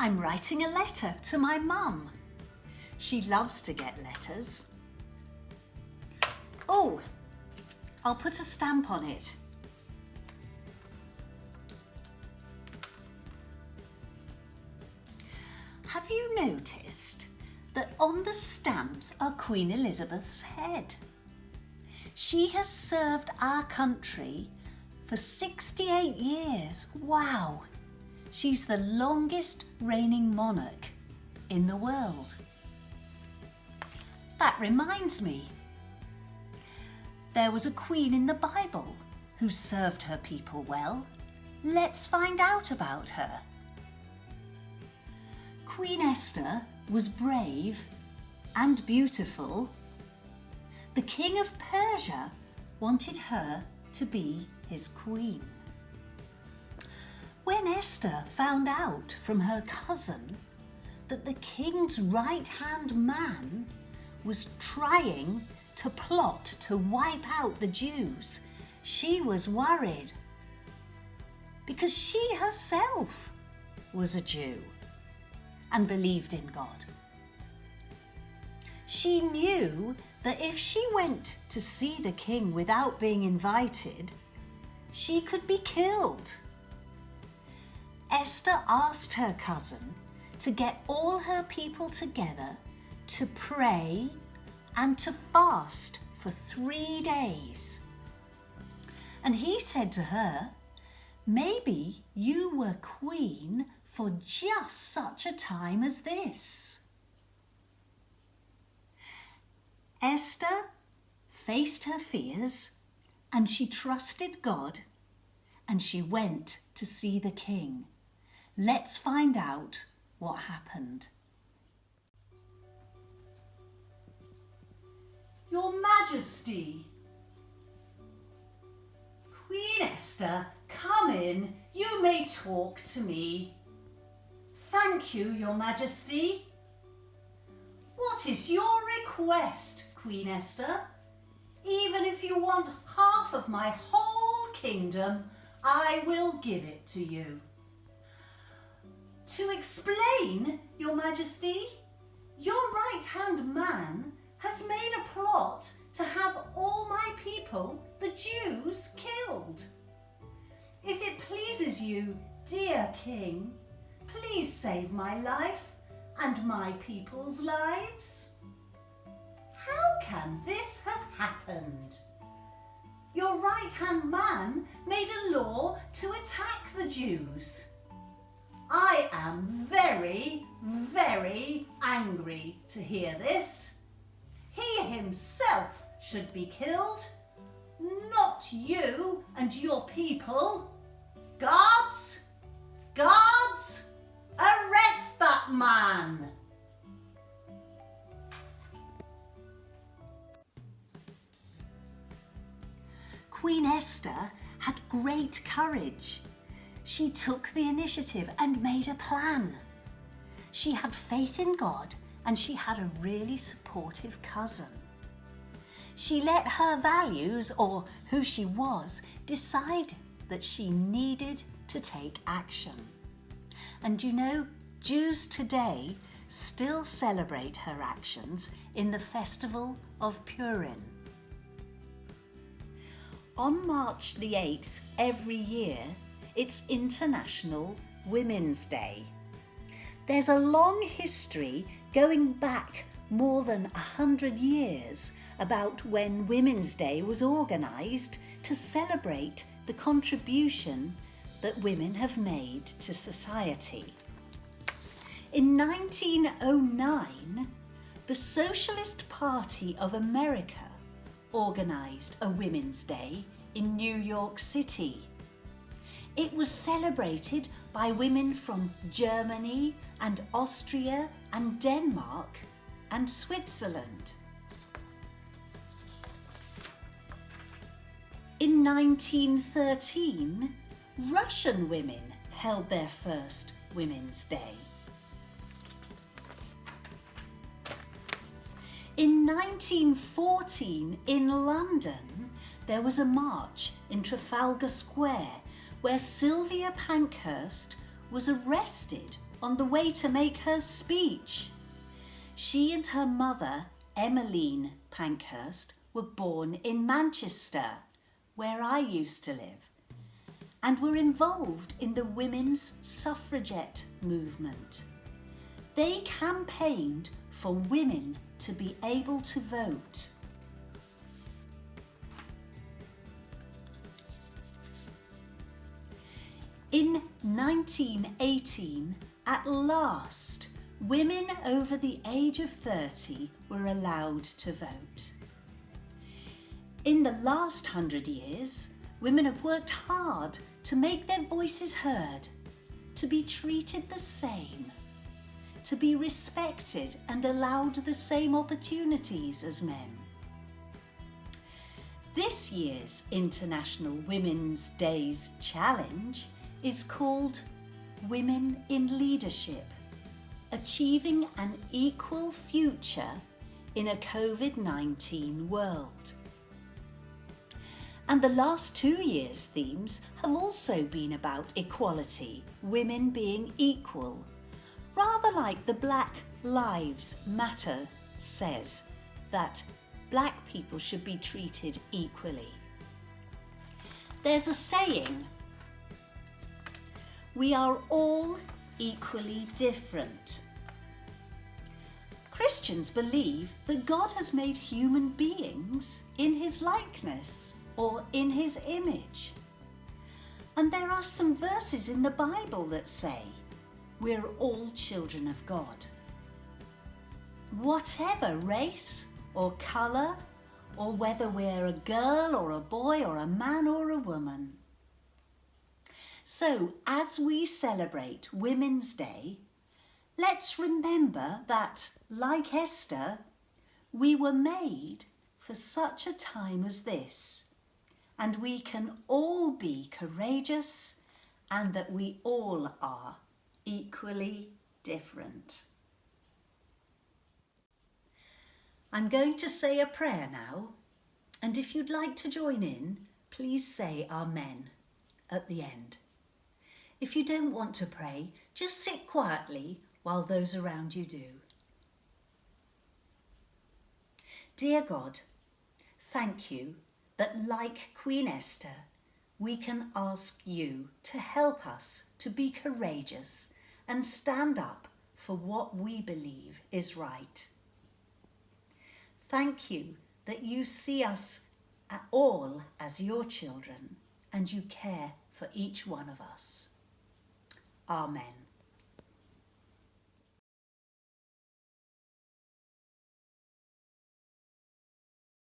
I'm writing a letter to my mum. She loves to get letters. Oh, I'll put a stamp on it. Have you noticed that on the stamps are Queen Elizabeth's head? She has served our country for 68 years. Wow! She's the longest reigning monarch in the world. That reminds me, there was a queen in the Bible who served her people well. Let's find out about her. Queen Esther was brave and beautiful. The King of Persia wanted her to be his queen. When Esther found out from her cousin that the king's right-hand man was trying to plot to wipe out the Jews, she was worried because she herself was a Jew and believed in God. She knew that if she went to see the king without being invited, she could be killed. Esther asked her cousin to get all her people together to pray and to fast for 3 days. And he said to her, "Maybe you were queen for just such a time as this." Esther faced her fears and she trusted God and she went to see the king. Let's find out what happened. Your Majesty. Queen Esther, come in. You may talk to me. Thank you, Your Majesty. What is your request, Queen Esther? Even if you want half of my whole kingdom, I will give it to you. To explain, Your Majesty, your right-hand man has made a plot to have all my people, the Jews, killed. If it pleases you, dear King, please save my life and my people's lives. How can this have happened? Your right-hand man made a law to attack the Jews. I am very, very angry to hear this. He himself should be killed, not you and your people. Guards! Guards! Arrest that man! Queen Esther had great courage. She took the initiative and made a plan. She had faith in God and she had a really supportive cousin. She let her values, or who she was, decide that she needed to take action. And you know, Jews today still celebrate her actions in the festival of Purim. On March the 8th every year, it's International Women's Day. There's a long history going back more than 100 years about when Women's Day was organised to celebrate the contribution that women have made to society. In 1909, the Socialist Party of America organised a Women's Day in New York City. It was celebrated by women from Germany and Austria and Denmark and Switzerland. In 1913, Russian women held their first Women's Day. In 1914, in London, there was a march in Trafalgar Square where Sylvia Pankhurst was arrested on the way to make her speech. She and her mother, Emmeline Pankhurst, were born in Manchester, where I used to live, and were involved in the women's suffragette movement. They campaigned for women to be able to vote. In 1918, at last, women over the age of 30 were allowed to vote. In the last 100 years, women have worked hard to make their voices heard, to be treated the same, to be respected and allowed the same opportunities as men. This year's International Women's Day's challenge is called Women in Leadership, Achieving an Equal Future in a COVID-19 World. And the last 2 years' themes have also been about equality, women being equal, rather like the Black Lives Matter says that black people should be treated equally. There's a saying, we are all equally different. Christians believe that God has made human beings in his likeness or in his image. And there are some verses in the Bible that say we're all children of God. Whatever race or colour, or whether we're a girl or a boy or a man or a woman. So, as we celebrate Women's Day, let's remember that, like Esther, we were made for such a time as this, and we can all be courageous, and that we all are equally different. I'm going to say a prayer now, and if you'd like to join in, please say Amen at the end. If you don't want to pray, just sit quietly while those around you do. Dear God, thank you that, like Queen Esther, we can ask you to help us to be courageous and stand up for what we believe is right. Thank you that you see us all as your children and you care for each one of us. Amen.